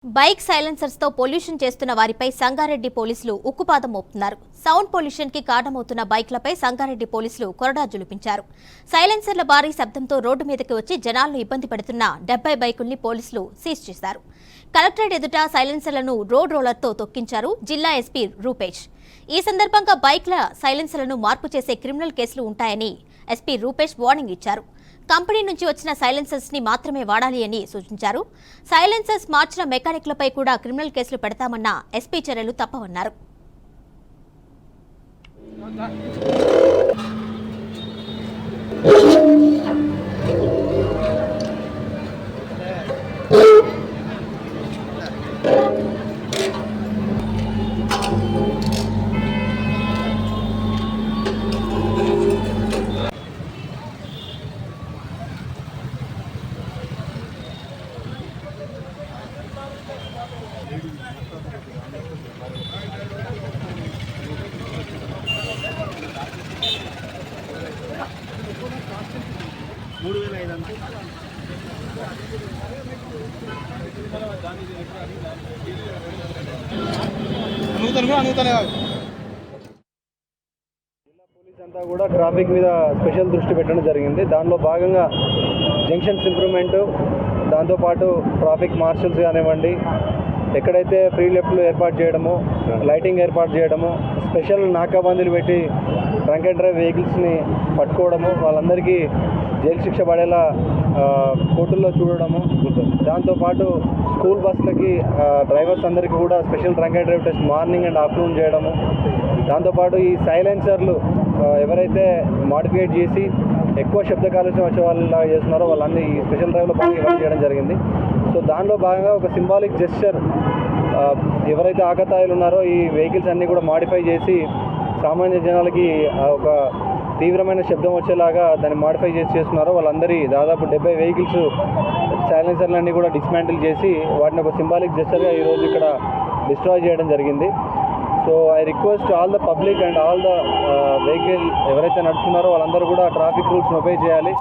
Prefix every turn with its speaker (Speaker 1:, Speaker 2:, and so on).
Speaker 1: Bike silencers తో pollution చేస్తున్న వారిపై సంగారెడ్డి పోలీసులు ఉక్కుపాదం మోపుతున్నారు. సౌండ్ పొల్యూషన్ కి కారణమవుతున్న బైక్లపై సంగారెడ్డి పోలీసులు కొరడా జులిపించారు. సైలెన్సర్ల భారీ శబ్దంతో రోడ్డు మీదకి వచ్చి జనాలను ఇబ్బంది పెడుతున్న 70 బైకుల్ని పోలీసులు సీజ్ చేశారు. కలెక్టరేట్ ఎదుట సైలెన్సర్లను రోడ్ రోలర్తో తొక్కించారు జిల్లా ఎస్పీ రూపేష్. ఈ సందర్భంగా బైక్ల సైలెన్సర్లను మార్పు చేసే క్రిమినల్ కేసులు ఉంటాయని ఎస్పీ రూపేష్ వార్నింగ్ ఇచ్చారు. కంపెనీ నుంచి వచ్చిన సైలెన్సర్స్ ని మాత్రమే వాడాలి అని సూచించారు. సైలెన్సర్స్ మార్చిన మెకానిక్లపై కూడా క్రిమినల్ కేసులు పెడతామన్న ఎస్పీ చర్యలు తప్పవన్నారు.
Speaker 2: పోలీస్ అంతా కూడా ట్రాఫిక్ మీద స్పెషల్ దృష్టి పెట్టడం జరిగింది. దానిలో భాగంగా జంక్షన్స్ ఇంప్రూవ్మెంట్, దాంతోపాటు ట్రాఫిక్ మార్షల్స్ కానివ్వండి, ఎక్కడైతే ఫ్రీ లెఫ్ట్లు ఏర్పాటు చేయడము, లైటింగ్ ఏర్పాటు చేయడము, స్పెషల్ నాకాబందీలు పెట్టి డ్రంక్ అండ్ డ్రైవ్ వెహికల్స్ని పట్టుకోవడము, వాళ్ళందరికీ జైలు శిక్ష పడేలా కోర్టుల్లో చూడడము, దాంతోపాటు స్కూల్ బస్సులకి డ్రైవర్స్ అందరికీ కూడా special drunk and drive test morning and afternoon చేయడము, దాంతోపాటు ఈ సైలెన్సర్లు ఎవరైతే మాడిఫికేట్ చేసి ఎక్కువ శబ్ద కాలుష్యం వచ్చే వాళ్ళ చేస్తున్నారో వాళ్ళన్నీ ఈ స్పెషల్ డ్రైవ్లో బాగా ఇవ్వడం చేయడం జరిగింది. సో దానిలో భాగంగా ఒక సింబాలిక్ జెస్చర్, ఎవరైతే ఆకతాయిలు ఉన్నారో ఈ వెహికల్స్ అన్నీ కూడా మాడిఫై చేసి సామాన్య జనాలకి ఒక తీవ్రమైన శబ్దం వచ్చేలాగా దాన్ని మాడిఫై చేస్తున్నారో వాళ్ళందరి దాదాపు 70 వెహికల్స్ సైలెన్సర్లన్నీ కూడా డిస్మాంటిల్ చేసి వాటిని ఒక సింబాలిక్ జెస్చర్గా ఈరోజు ఇక్కడ డిస్ట్రాయ్ చేయడం జరిగింది. So I request all the public and all the vehicle ఎవరైతే నడుపుతున్నారో వాళ్ళందరూ కూడా ట్రాఫిక్ రూల్స్ని ఒబే చేయాలి.